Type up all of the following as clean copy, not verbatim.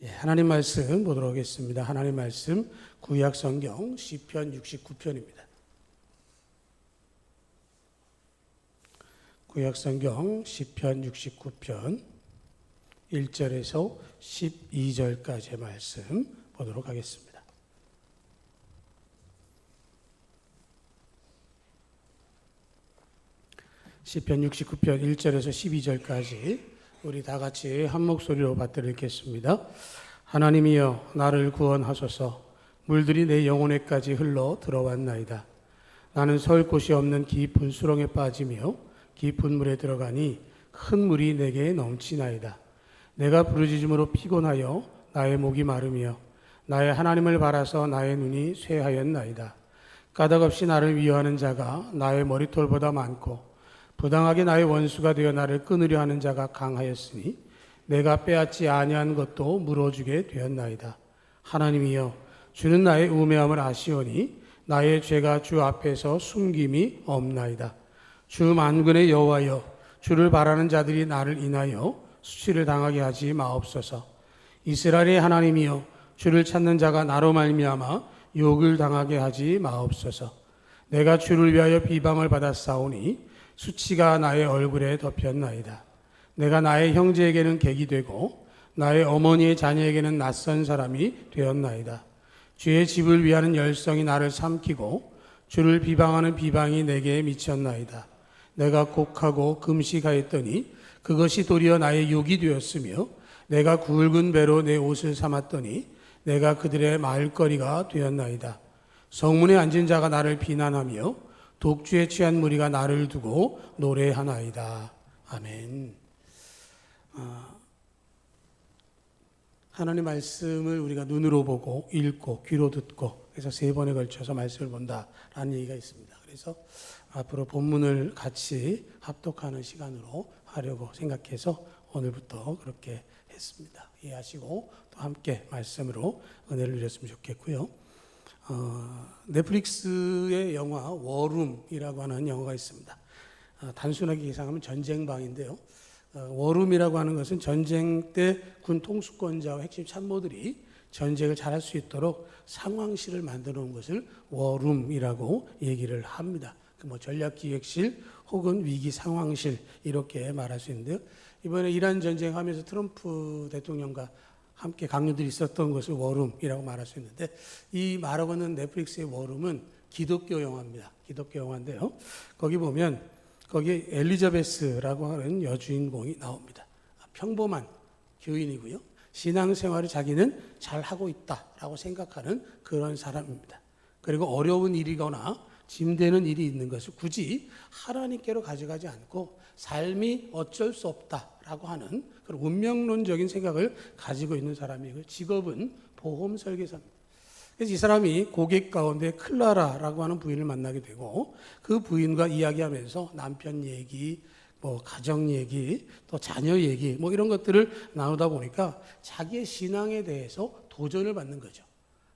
하나님 말씀 보도록 하겠습니다. 하나님 말씀 구약 성경 시편 69편입니다. 구약 성경 시편 69편 1절에서 12절까지의 말씀 보도록 하겠습니다. 시편 69편 1절에서 12절까지 우리 다 같이 한 목소리로 받들어 읽겠습니다. 하나님이여 나를 구원하소서. 물들이 내 영혼에까지 흘러 들어왔나이다. 나는 설 곳이 없는 깊은 수렁에 빠지며 깊은 물에 들어가니 큰 물이 내게 넘치나이다. 내가 부르짖음으로 피곤하여 나의 목이 마르며 나의 하나님을 바라서 나의 눈이 쇠하였나이다. 까닭없이 나를 위협하는 자가 나의 머리털보다 많고 부당하게 나의 원수가 되어 나를 끊으려 하는 자가 강하였으니 내가 빼앗지 아니한 것도 물어주게 되었나이다. 하나님이여 주는 나의 우매함을 아시오니 나의 죄가 주 앞에서 숨김이 없나이다. 주 만군의 여호와여 주를 바라는 자들이 나를 인하여 수치를 당하게 하지 마옵소서. 이스라엘의 하나님이여 주를 찾는 자가 나로 말미암아 욕을 당하게 하지 마옵소서. 내가 주를 위하여 비방을 받았사오니 수치가 나의 얼굴에 덮였나이다. 내가 나의 형제에게는 객이 되고 나의 어머니의 자녀에게는 낯선 사람이 되었나이다. 주의 집을 위하는 열성이 나를 삼키고 주를 비방하는 비방이 내게 미쳤나이다. 내가 곡하고 금식하였더니 그것이 도리어 나의 욕이 되었으며 내가 굵은 배로 내 옷을 삼았더니 내가 그들의 말거리가 되었나이다. 성문에 앉은 자가 나를 비난하며 독주에 취한 무리가 나를 두고 노래하나이다. 아멘. 하나님의 말씀을 우리가 눈으로 보고 읽고 귀로 듣고 그래서 3번에 걸쳐서 말씀을 본다라는 얘기가 있습니다. 그래서 앞으로 본문을 같이 합독하는 시간으로 하려고 생각해서 오늘부터 그렇게 했습니다. 이해하시고 또 함께 말씀으로 은혜를 누렸으면 좋겠고요. 넷플릭스의 영화 워룸이라고 하는 영화가 있습니다. 단순하게 계산하면 전쟁방인데요. 워룸이라고 하는 것은 전쟁 때 군 통수권자와 핵심 참모들이 전쟁을 잘할 수 있도록 상황실을 만들어 놓은 것을 워룸이라고 얘기를 합니다. 전략기획실 혹은 위기상황실 이렇게 말할 수 있는데요. 이번에 이란 전쟁하면서 트럼프 대통령과 함께 강요들이 있었던 것을 워룸이라고 말할 수 있는데 이 말하고 있는 넷플릭스의 워룸은 기독교 영화입니다. 기독교 영화인데요. 거기 보면 거기에 엘리자베스라고 하는 여주인공이 나옵니다. 평범한 교인이고요. 신앙생활을 자기는 잘하고 있다라고 생각하는 그런 사람입니다. 그리고 어려운 일이거나 짐되는 일이 있는 것을 굳이 하나님께로 가져가지 않고 삶이 어쩔 수 없다라고 하는 그런 운명론적인 생각을 가지고 있는 사람이고 직업은 보험 설계사입니다. 그래서 이 사람이 고객 가운데 클라라라고 하는 부인을 만나게 되고 그 부인과 이야기하면서 남편 얘기, 가정 얘기, 또 자녀 얘기 이런 것들을 나누다 보니까 자기의 신앙에 대해서 도전을 받는 거죠.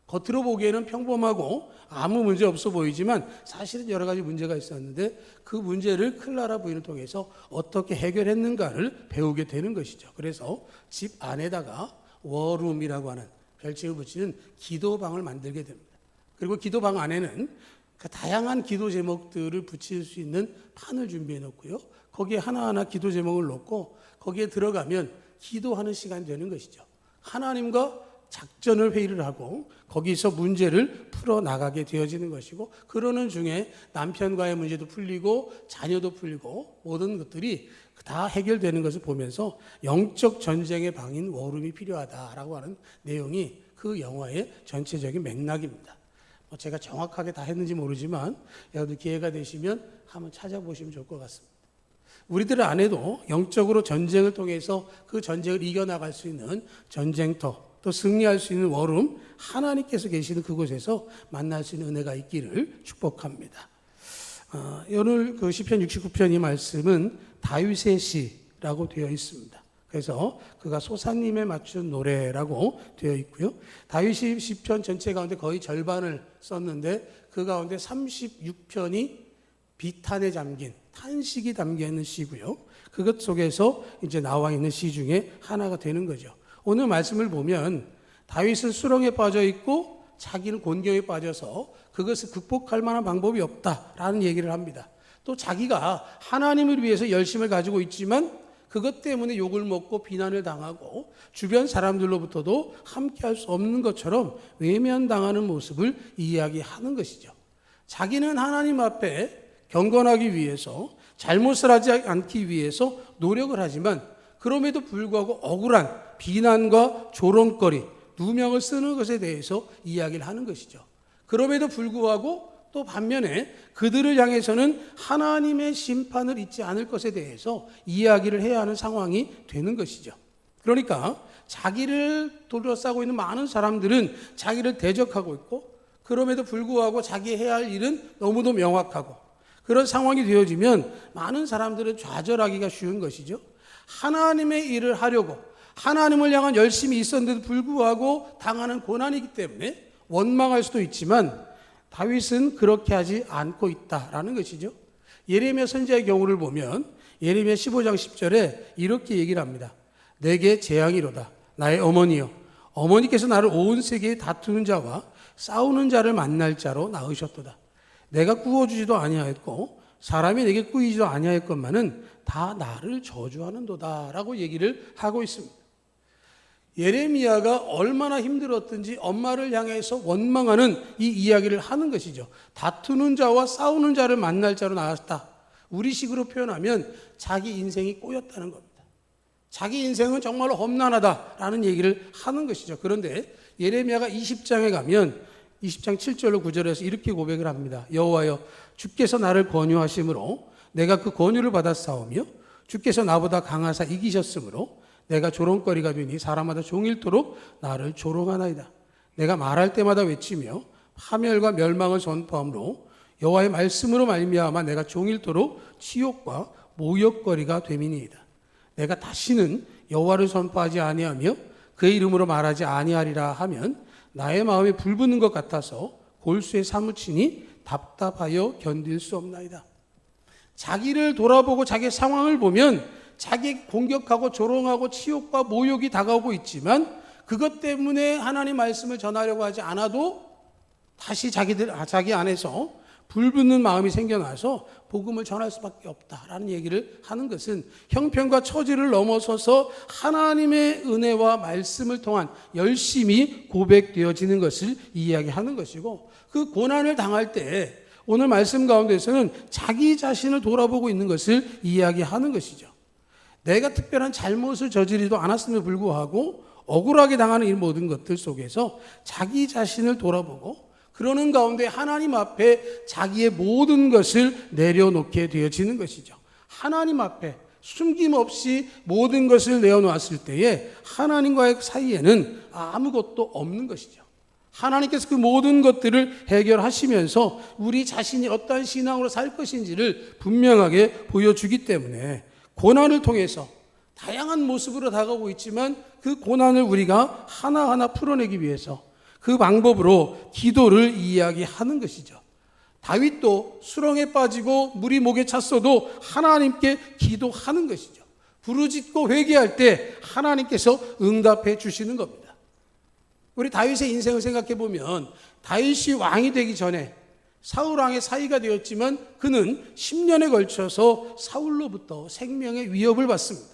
겉으로 보기에는 평범하고 아무 문제 없어 보이지만 사실은 여러 가지 문제가 있었는데 그 문제를 클라라 부인을 통해서 어떻게 해결했는가를 배우게 되는 것이죠. 그래서 집 안에다가 워룸이라고 하는 별칭을 붙이는 기도방을 만들게 됩니다. 그리고 기도방 안에는 다양한 기도 제목들을 붙일 수 있는 판을 준비해 놓고요. 거기에 하나하나 기도 제목을 놓고 거기에 들어가면 기도하는 시간이 되는 것이죠. 하나님과 작전을 회의를 하고 거기서 문제를 풀어나가게 되어지는 것이고 그러는 중에 남편과의 문제도 풀리고 자녀도 풀리고 모든 것들이 다 해결되는 것을 보면서 영적 전쟁의 방인 워룸이 필요하다라고 하는 내용이 그 영화의 전체적인 맥락입니다. 제가 정확하게 다 했는지 모르지만 여러분 기회가 되시면 한번 찾아보시면 좋을 것 같습니다. 우리들 안에도 영적으로 전쟁을 통해서 그 전쟁을 이겨나갈 수 있는 전쟁터 또 승리할 수 있는 워룸 하나님께서 계시는 그곳에서 만날 수 있는 은혜가 있기를 축복합니다. 오늘 그 시편 69편 이 말씀은 다윗의 시라고 되어 있습니다. 그래서 그가 소사님에 맞춘 노래라고 되어 있고요. 다윗이 시편 전체 가운데 거의 절반을 썼는데 그 가운데 36편이 비탄에 잠긴 탄식이 담겨 있는 시고요. 그것 속에서 이제 나와 있는 시 중에 하나가 되는 거죠. 오늘 말씀을 보면 다윗은 수렁에 빠져 있고 자기는 곤경에 빠져서 그것을 극복할 만한 방법이 없다라는 얘기를 합니다. 또 자기가 하나님을 위해서 열심을 가지고 있지만 그것 때문에 욕을 먹고 비난을 당하고 주변 사람들로부터도 함께할 수 없는 것처럼 외면당하는 모습을 이야기하는 것이죠. 자기는 하나님 앞에 경건하기 위해서 잘못을 하지 않기 위해서 노력을 하지만 그럼에도 불구하고 억울한 비난과 조롱거리, 누명을 쓰는 것에 대해서 이야기를 하는 것이죠. 그럼에도 불구하고 또 반면에 그들을 향해서는 하나님의 심판을 잊지 않을 것에 대해서 이야기를 해야 하는 상황이 되는 것이죠. 그러니까 자기를 둘러싸고 있는 많은 사람들은 자기를 대적하고 있고 그럼에도 불구하고 자기 해야 할 일은 너무도 명확하고 그런 상황이 되어지면 많은 사람들은 좌절하기가 쉬운 것이죠. 하나님의 일을 하려고 하나님을 향한 열심이 있었는데도 불구하고 당하는 고난이기 때문에 원망할 수도 있지만 다윗은 그렇게 하지 않고 있다라는 것이죠. 예레미야 선지자의 경우를 보면 예레미야 15장 10절에 이렇게 얘기를 합니다. 내게 재앙이로다 나의 어머니여 어머니께서 나를 온 세계에 다투는 자와 싸우는 자를 만날 자로 낳으셨도다. 내가 구워주지도 아니하였고 사람이 내게 꾸이지도 아니하였건만은 다 나를 저주하는도다 라고 얘기를 하고 있습니다. 예레미야가 얼마나 힘들었든지 엄마를 향해서 원망하는 이 이야기를 하는 것이죠. 다투는 자와 싸우는 자를 만날 자로 나왔다. 우리식으로 표현하면 자기 인생이 꼬였다는 겁니다. 자기 인생은 정말로 험난하다라는 얘기를 하는 것이죠. 그런데 예레미야가 20장에 가면 20장 7절로 9절에서 이렇게 고백을 합니다. 여호와여 주께서 나를 권유하심으로 내가 그 권유를 받아 싸우며 주께서 나보다 강하사 이기셨으므로 내가 조롱거리가 되니 사람마다 종일토록 나를 조롱하나이다. 내가 말할 때마다 외치며 파멸과 멸망을 선포함으로 여호와의 말씀으로 말미암아 내가 종일토록 치욕과 모욕거리가 됨이니이다. 내가 다시는 여호와를 선포하지 아니하며 그의 이름으로 말하지 아니하리라 하면 나의 마음에 불붙는 것 같아서 골수에 사무치니 답답하여 견딜 수 없나이다. 자기를 돌아보고 자기의 상황을 보면 자기 공격하고 조롱하고 치욕과 모욕이 다가오고 있지만 그것 때문에 하나님 말씀을 전하려고 하지 않아도 다시 자기 안에서 불붙는 마음이 생겨나서 복음을 전할 수밖에 없다라는 얘기를 하는 것은 형편과 처지를 넘어서서 하나님의 은혜와 말씀을 통한 열심이 고백되어지는 것을 이야기하는 것이고 그 고난을 당할 때 오늘 말씀 가운데서는 자기 자신을 돌아보고 있는 것을 이야기하는 것이죠. 내가 특별한 잘못을 저지르지도 않았음에도 불구하고 억울하게 당하는 이 모든 것들 속에서 자기 자신을 돌아보고 그러는 가운데 하나님 앞에 자기의 모든 것을 내려놓게 되어지는 것이죠. 하나님 앞에 숨김없이 모든 것을 내어놓았을 때에 하나님과의 사이에는 아무것도 없는 것이죠. 하나님께서 그 모든 것들을 해결하시면서 우리 자신이 어떠한 신앙으로 살 것인지를 분명하게 보여주기 때문에 고난을 통해서 다양한 모습으로 다가오고 있지만 그 고난을 우리가 하나하나 풀어내기 위해서 그 방법으로 기도를 이야기하는 것이죠. 다윗도 수렁에 빠지고 물이 목에 찼어도 하나님께 기도하는 것이죠. 부르짖고 회개할 때 하나님께서 응답해 주시는 겁니다. 우리 다윗의 인생을 생각해 보면 다윗이 왕이 되기 전에 사울 왕의 사위가 되었지만 그는 10년에 걸쳐서 사울로부터 생명의 위협을 받습니다.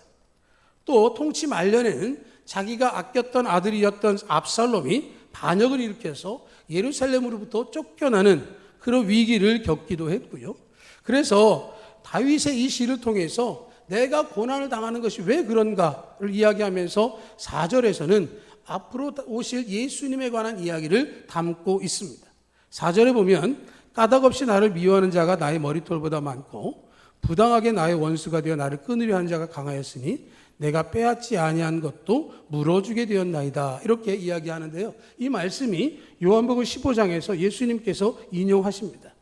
또 통치 말년에는 자기가 아꼈던 아들이었던 압살롬이 반역을 일으켜서 예루살렘으로부터 쫓겨나는 그런 위기를 겪기도 했고요. 그래서 다윗의 이 시를 통해서 내가 고난을 당하는 것이 왜 그런가를 이야기하면서 4절에서는 앞으로 오실 예수님에 관한 이야기를 담고 있습니다. 4절에 보면 까닭없이 나를 미워하는 자가 나의 머리털보다 많고 부당하게 나의 원수가 되어 나를 끊으려 하는 자가 강하였으니 내가 빼앗지 아니한 것도 물어주게 되었나이다. 이렇게 이야기하는데요. 이 말씀이 요한복음 15장에서 예수님께서 인용하십니다.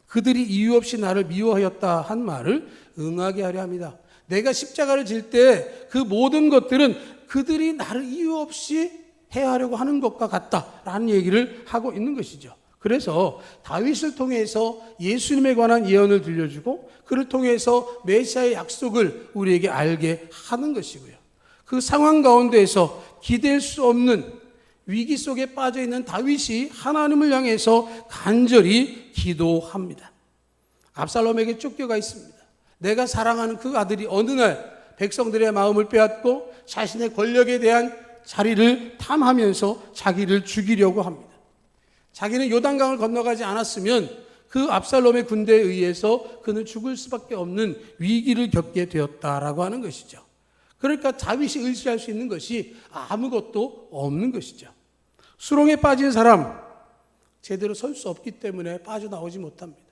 그들이 이유 없이 나를 미워하였다 한 말을 응하게 하려 합니다. 내가 십자가를 질 때 그 모든 것들은 그들이 나를 이유 없이 해하려고 하는 것과 같다라는 얘기를 하고 있는 것이죠. 그래서 다윗을 통해서 예수님에 관한 예언을 들려주고 그를 통해서 메시아의 약속을 우리에게 알게 하는 것이고요. 그 상황 가운데에서 기댈 수 없는 위기 속에 빠져 있는 다윗이 하나님을 향해서 간절히 기도합니다. 압살롬에게 쫓겨가 있습니다. 내가 사랑하는 그 아들이 어느 날 백성들의 마음을 빼앗고 자신의 권력에 대한 자리를 탐하면서 자기를 죽이려고 합니다. 자기는 요단강을 건너가지 않았으면 그 압살롬의 군대에 의해서 그는 죽을 수밖에 없는 위기를 겪게 되었다라고 하는 것이죠. 그러니까 다윗이 의지할 수 있는 것이 아무것도 없는 것이죠. 수렁에 빠진 사람 제대로 설 수 없기 때문에 빠져나오지 못합니다.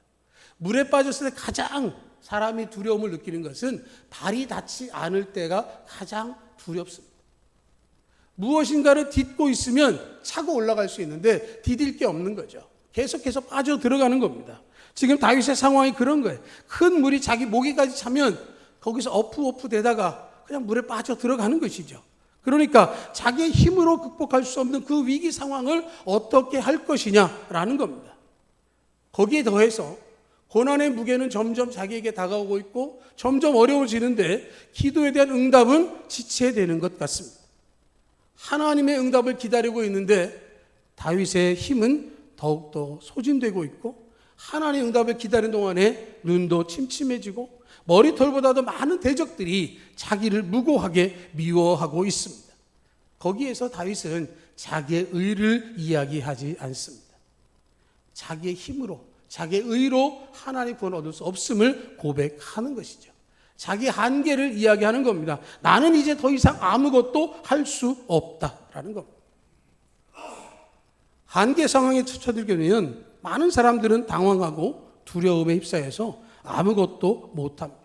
물에 빠졌을 때 가장 사람이 두려움을 느끼는 것은 발이 닿지 않을 때가 가장 두렵습니다. 무엇인가를 딛고 있으면 차고 올라갈 수 있는데 디딜 게 없는 거죠. 계속해서 빠져 들어가는 겁니다. 지금 다윗의 상황이 그런 거예요. 큰 물이 자기 목에까지 차면 거기서 어프어프 되다가 그냥 물에 빠져 들어가는 것이죠. 그러니까 자기의 힘으로 극복할 수 없는 그 위기 상황을 어떻게 할 것이냐라는 겁니다. 거기에 더해서 고난의 무게는 점점 자기에게 다가오고 있고 점점 어려워지는데 기도에 대한 응답은 지체되는 것 같습니다. 하나님의 응답을 기다리고 있는데 다윗의 힘은 더욱더 소진되고 있고 하나님의 응답을 기다리는 동안에 눈도 침침해지고 머리털보다도 많은 대적들이 자기를 무고하게 미워하고 있습니다. 거기에서 다윗은 자기의 의를 이야기하지 않습니다. 자기의 힘으로, 자기의 의로 하나님의 구원을 얻을 수 없음을 고백하는 것이죠. 자기 한계를 이야기하는 겁니다. 나는 이제 더 이상 아무것도 할 수 없다라는 겁니다. 한계 상황에 처처들게 되면 많은 사람들은 당황하고 두려움에 휩싸여서 아무것도 못합니다.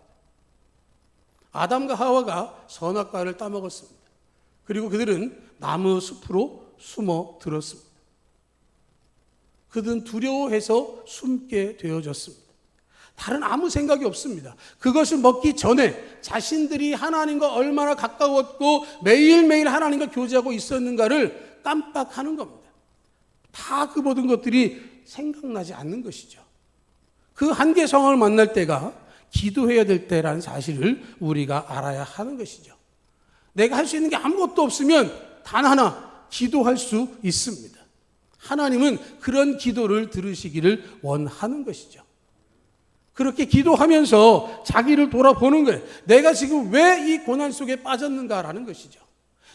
아담과 하와가 선악과를 따먹었습니다. 그리고 그들은 나무 숲으로 숨어 들었습니다. 그들은 두려워해서 숨게 되어졌습니다. 다른 아무 생각이 없습니다. 그것을 먹기 전에 자신들이 하나님과 얼마나 가까웠고 매일매일 하나님과 교제하고 있었는가를 깜빡하는 겁니다. 다 그 모든 것들이 생각나지 않는 것이죠. 그 한계 상황을 만날 때가 기도해야 될 때라는 사실을 우리가 알아야 하는 것이죠. 내가 할 수 있는 게 아무것도 없으면 단 하나 기도할 수 있습니다. 하나님은 그런 기도를 들으시기를 원하는 것이죠. 그렇게 기도하면서 자기를 돌아보는 거예요. 내가 지금 왜 이 고난 속에 빠졌는가라는 것이죠.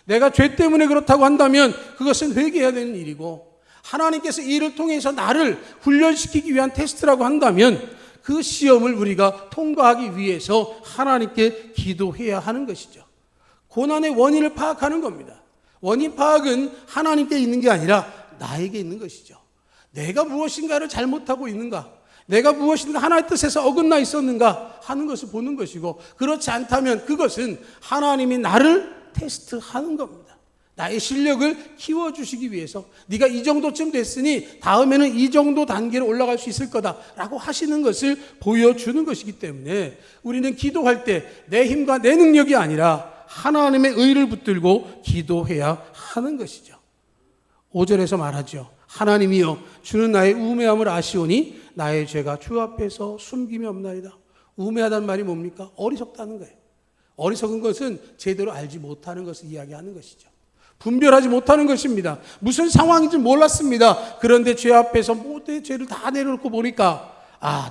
내가 죄 때문에 그렇다고 한다면 그것은 회개해야 되는 일이고 하나님께서 이 일을 통해서 나를 훈련시키기 위한 테스트라고 한다면 그 시험을 우리가 통과하기 위해서 하나님께 기도해야 하는 것이죠. 고난의 원인을 파악하는 겁니다. 원인 파악은 하나님께 있는 게 아니라 나에게 있는 것이죠. 내가 무엇인가를 잘못하고 있는가? 내가 무엇인가 하나님의 뜻에서 어긋나 있었는가 하는 것을 보는 것이고 그렇지 않다면 그것은 하나님이 나를 테스트하는 겁니다. 나의 실력을 키워주시기 위해서 네가 이 정도쯤 됐으니 다음에는 이 정도 단계로 올라갈 수 있을 거다라고 하시는 것을 보여주는 것이기 때문에 우리는 기도할 때 내 힘과 내 능력이 아니라 하나님의 의를 붙들고 기도해야 하는 것이죠. 5절에서 말하죠. 하나님이여 주는 나의 우매함을 아시오니 나의 죄가 주 앞에서 숨김이 없나이다. 우매하다는 말이 뭡니까? 어리석다는 거예요. 어리석은 것은 제대로 알지 못하는 것을 이야기하는 것이죠. 분별하지 못하는 것입니다. 무슨 상황인지 몰랐습니다. 그런데 죄 앞에서 모든 죄를 다 내려놓고 보니까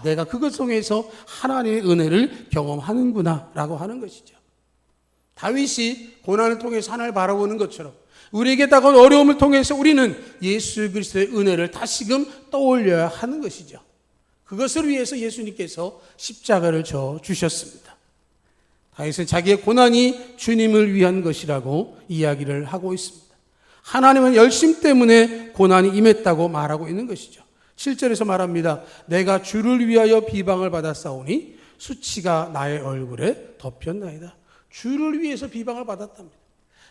내가 그것 속에서 하나님의 은혜를 경험하는구나 라고 하는 것이죠. 다윗이 고난을 통해서 하나님을 바라보는 것처럼 우리에게 다가온 어려움을 통해서 우리는 예수 그리스도의 은혜를 다시금 떠올려야 하는 것이죠. 그것을 위해서 예수님께서 십자가를 져 주셨습니다. 다윗은 자기의 고난이 주님을 위한 것이라고 이야기를 하고 있습니다. 하나님은 열심 때문에 고난이 임했다고 말하고 있는 것이죠. 7절에서 말합니다. 내가 주를 위하여 비방을 받았사오니 수치가 나의 얼굴에 덮였나이다. 주를 위해서 비방을 받았답니다.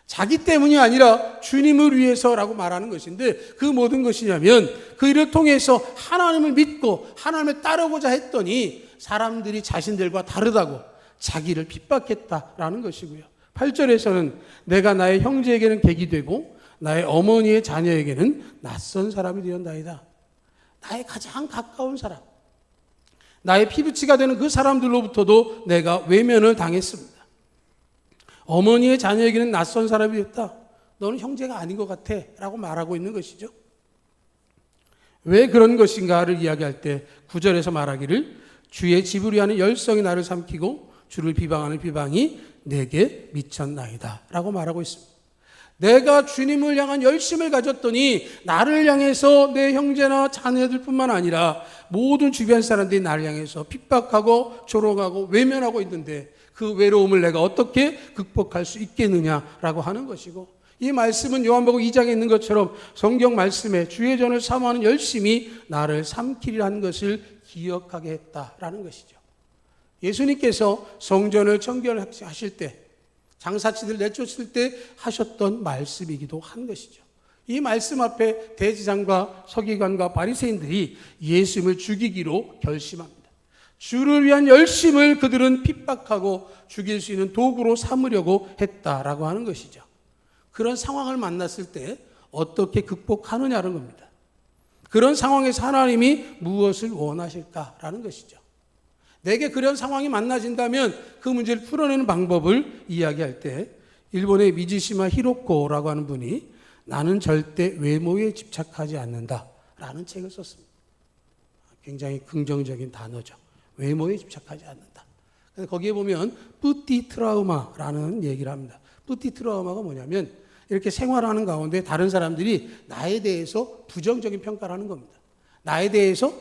자기 때문이 아니라 주님을 위해서라고 말하는 것인데 그 모든 것이냐면 그 일을 통해서 하나님을 믿고 하나님을 따르고자 했더니 사람들이 자신들과 다르다고 자기를 핍박했다라는 것이고요. 8절에서는 내가 나의 형제에게는 객이 되고 나의 어머니의 자녀에게는 낯선 사람이 되었나이다. 나의 가장 가까운 사람, 나의 피부치가 되는 그 사람들로부터도 내가 외면을 당했습니다. 어머니의 자녀에게는 낯선 사람이 됐다. 너는 형제가 아닌 것 같아 라고 말하고 있는 것이죠. 왜 그런 것인가를 이야기할 때 9절에서 말하기를 주의 집을 위하는 열성이 나를 삼키고 주를 비방하는 비방이 내게 미쳤나이다 라고 말하고 있습니다. 내가 주님을 향한 열심을 가졌더니 나를 향해서 내 형제나 자녀들뿐만 아니라 모든 주변 사람들이 나를 향해서 핍박하고 조롱하고 외면하고 있는데 그 외로움을 내가 어떻게 극복할 수 있겠느냐라고 하는 것이고, 이 말씀은 요한복음 2장에 있는 것처럼 성경 말씀에 주의 전을 사모하는 열심이 나를 삼키리라는 것을 기억하게 했다라는 것이죠. 예수님께서 성전을 청결하실 때, 장사치들 내쫓을 때 하셨던 말씀이기도 한 것이죠. 이 말씀 앞에 대제사장과 서기관과 바리새인들이 예수님을 죽이기로 결심합니다. 주를 위한 열심을 그들은 핍박하고 죽일 수 있는 도구로 삼으려고 했다라고 하는 것이죠. 그런 상황을 만났을 때 어떻게 극복하느냐는 겁니다. 그런 상황에서 하나님이 무엇을 원하실까라는 것이죠. 내게 그런 상황이 만나진다면 그 문제를 풀어내는 방법을 이야기할 때 일본의 미즈시마 히로코라고 하는 분이 나는 절대 외모에 집착하지 않는다라는 책을 썼습니다. 굉장히 긍정적인 단어죠. 외모에 집착하지 않는다. 거기에 보면 뿌띠 트라우마라는 얘기를 합니다. 뿌띠 트라우마가 뭐냐면 이렇게 생활하는 가운데 다른 사람들이 나에 대해서 부정적인 평가를 하는 겁니다. 나에 대해서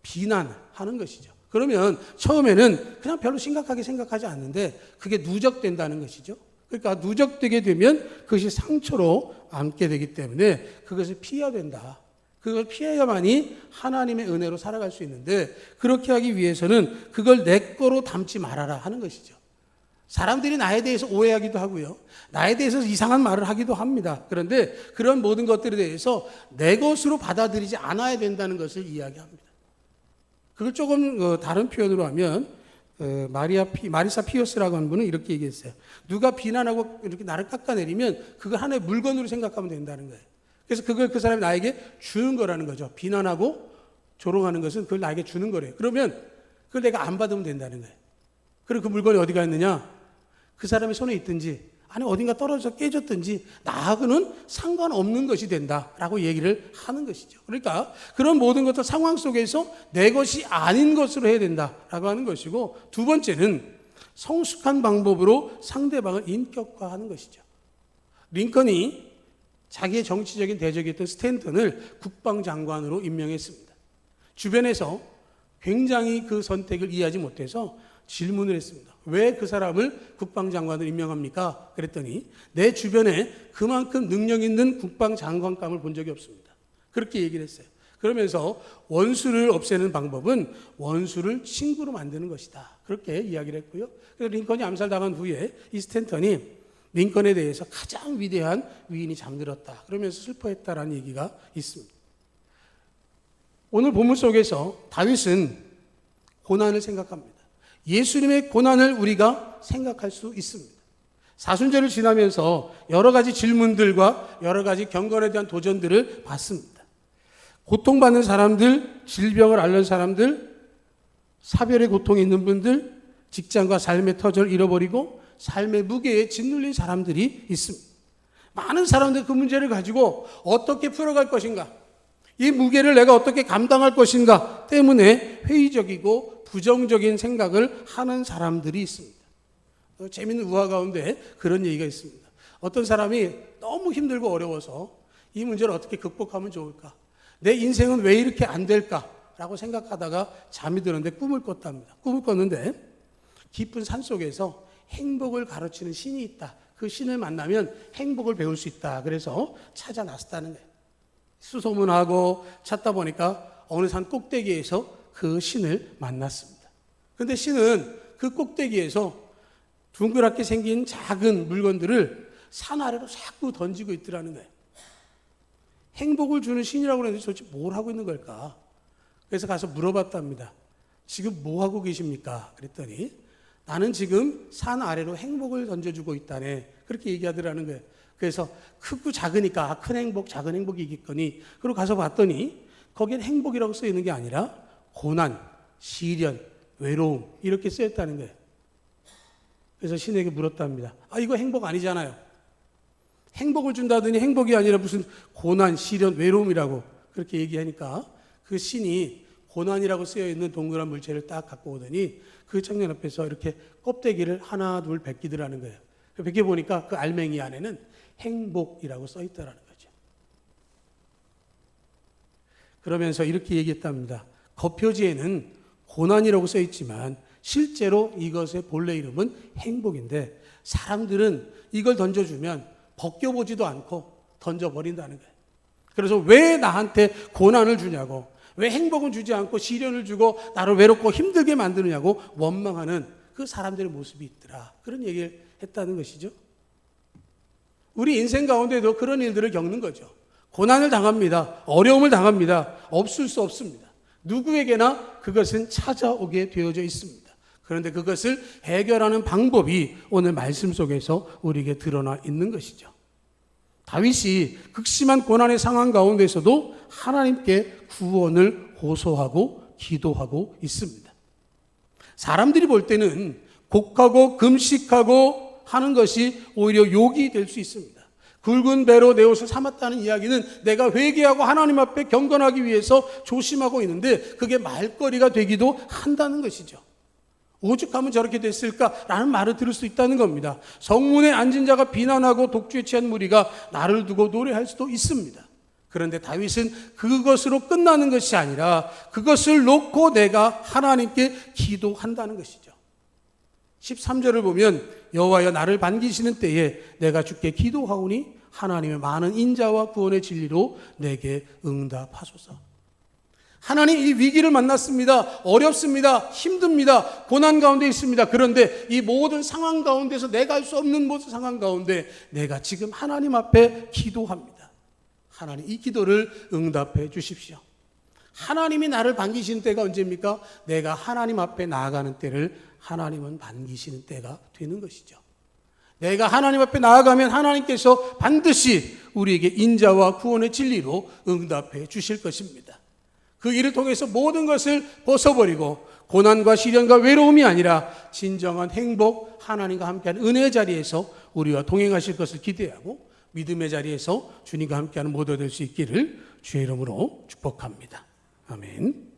비난하는 것이죠. 그러면 처음에는 그냥 별로 심각하게 생각하지 않는데 그게 누적된다는 것이죠. 그러니까 누적되게 되면 그것이 상처로 남게 되기 때문에 그것을 피해야 된다. 그걸 피해야만이 하나님의 은혜로 살아갈 수 있는데, 그렇게 하기 위해서는 그걸 내 거로 담지 말아라 하는 것이죠. 사람들이 나에 대해서 오해하기도 하고요. 나에 대해서 이상한 말을 하기도 합니다. 그런데 그런 모든 것들에 대해서 내 것으로 받아들이지 않아야 된다는 것을 이야기합니다. 그걸 조금 다른 표현으로 하면 마리사 피어스라고 하는 분은 이렇게 얘기했어요. 누가 비난하고 이렇게 나를 깎아내리면 그걸 하나의 물건으로 생각하면 된다는 거예요. 그래서 그걸 그 사람이 나에게 주는 거라는 거죠. 비난하고 조롱하는 것은 그걸 나에게 주는 거래요. 그러면 그걸 내가 안 받으면 된다는 거예요. 그리고 그 물건이 어디가 있느냐? 그 사람의 손에 있든지 아니 어딘가 떨어져 깨졌든지 나하고는 상관없는 것이 된다라고 얘기를 하는 것이죠. 그러니까 그런 모든 것들 상황 속에서 내 것이 아닌 것으로 해야 된다라고 하는 것이고, 두 번째는 성숙한 방법으로 상대방을 인격화하는 것이죠. 링컨이 자기의 정치적인 대적이었던 스탠턴을 국방장관으로 임명했습니다. 주변에서 굉장히 그 선택을 이해하지 못해서 질문을 했습니다. 왜 그 사람을 국방장관으로 임명합니까? 그랬더니 내 주변에 그만큼 능력 있는 국방장관감을 본 적이 없습니다. 그렇게 얘기를 했어요. 그러면서 원수를 없애는 방법은 원수를 친구로 만드는 것이다. 그렇게 이야기를 했고요. 그래서 링컨이 암살당한 후에 이 스탠턴이 링컨에 대해서 가장 위대한 위인이 잠들었다. 그러면서 슬퍼했다라는 얘기가 있습니다. 오늘 본문 속에서 다윗은 고난을 생각합니다. 예수님의 고난을 우리가 생각할 수 있습니다. 사순절을 지나면서 여러 가지 질문들과 여러 가지 경건에 대한 도전들을 받습니다. 고통받는 사람들, 질병을 앓는 사람들, 사별의 고통이 있는 분들, 직장과 삶의 터전을 잃어버리고 삶의 무게에 짓눌린 사람들이 있습니다. 많은 사람들 그 문제를 가지고 어떻게 풀어갈 것인가, 이 무게를 내가 어떻게 감당할 것인가 때문에 회의적이고 부정적인 생각을 하는 사람들이 있습니다. 재미있는 우화 가운데 그런 얘기가 있습니다. 어떤 사람이 너무 힘들고 어려워서 이 문제를 어떻게 극복하면 좋을까, 내 인생은 왜 이렇게 안 될까라고 생각하다가 잠이 드는데 꿈을 꿨답니다. 꿈을 꿨는데 깊은 산속에서 행복을 가르치는 신이 있다. 그 신을 만나면 행복을 배울 수 있다. 그래서 찾아 나섰다는 거예요. 수소문하고 찾다 보니까 어느 산 꼭대기에서 그 신을 만났습니다. 그런데 신은 그 꼭대기에서 둥그랗게 생긴 작은 물건들을 산 아래로 자꾸 던지고 있더라는 거예요. 행복을 주는 신이라고 그러는데 도대체 뭘 하고 있는 걸까? 그래서 가서 물어봤답니다. 지금 뭐 하고 계십니까? 그랬더니 나는 지금 산 아래로 행복을 던져주고 있다네. 그렇게 얘기하더라는 거예요. 그래서 크고 작으니까 큰 행복, 작은 행복이겠거니. 그리고 가서 봤더니 거기엔 행복이라고 써 있는 게 아니라 고난, 시련, 외로움 이렇게 쓰였다는 거예요. 그래서 신에게 물었답니다. 이거 행복 아니잖아요. 행복을 준다더니 행복이 아니라 무슨 고난, 시련, 외로움이라고 그렇게 얘기하니까 그 신이 고난이라고 쓰여있는 동그란 물체를 딱 갖고 오더니 그 청년 앞에서 이렇게 껍데기를 하나 둘 벗기더라는 거예요. 벗겨보니까 그 알맹이 안에는 행복이라고 써있더라는 거죠. 그러면서 이렇게 얘기했답니다. 겉표지에는 고난이라고 써있지만 실제로 이것의 본래 이름은 행복인데 사람들은 이걸 던져주면 벗겨보지도 않고 던져버린다는 거예요. 그래서 왜 나한테 고난을 주냐고, 왜 행복은 주지 않고 시련을 주고 나를 외롭고 힘들게 만드느냐고 원망하는 그 사람들의 모습이 있더라. 그런 얘기를 했다는 것이죠. 우리 인생 가운데도 그런 일들을 겪는 거죠. 고난을 당합니다. 어려움을 당합니다. 없을 수 없습니다. 누구에게나 그것은 찾아오게 되어져 있습니다. 그런데 그것을 해결하는 방법이 오늘 말씀 속에서 우리에게 드러나 있는 것이죠. 다윗이 극심한 고난의 상황 가운데서도 하나님께 구원을 호소하고 기도하고 있습니다. 사람들이 볼 때는 곡하고 금식하고 하는 것이 오히려 욕이 될 수 있습니다. 굵은 배로 내 옷을 삼았다는 이야기는 내가 회개하고 하나님 앞에 경건하기 위해서 조심하고 있는데 그게 말거리가 되기도 한다는 것이죠. 오죽하면 저렇게 됐을까라는 말을 들을 수 있다는 겁니다. 성문에 앉은 자가 비난하고 독주에 취한 무리가 나를 두고 노래할 수도 있습니다. 그런데 다윗은 그것으로 끝나는 것이 아니라 그것을 놓고 내가 하나님께 기도한다는 것이죠. 13절을 보면 여호와여 나를 반기시는 때에 내가 주께 기도하오니 하나님의 많은 인자와 구원의 진리로 내게 응답하소서. 하나님 이 위기를 만났습니다. 어렵습니다. 힘듭니다. 고난 가운데 있습니다. 그런데 이 모든 상황 가운데서 내가 할 수 없는 모든 상황 가운데 내가 지금 하나님 앞에 기도합니다. 하나님 이 기도를 응답해 주십시오. 하나님이 나를 반기시는 때가 언제입니까? 내가 하나님 앞에 나아가는 때를 하나님은 반기시는 때가 되는 것이죠. 내가 하나님 앞에 나아가면 하나님께서 반드시 우리에게 인자와 구원의 진리로 응답해 주실 것입니다. 그 일을 통해서 모든 것을 벗어버리고 고난과 시련과 외로움이 아니라 진정한 행복, 하나님과 함께하는 은혜의 자리에서 우리와 동행하실 것을 기대하고 믿음의 자리에서 주님과 함께하는 모두 될 수 있기를 주의 이름으로 축복합니다. 아멘.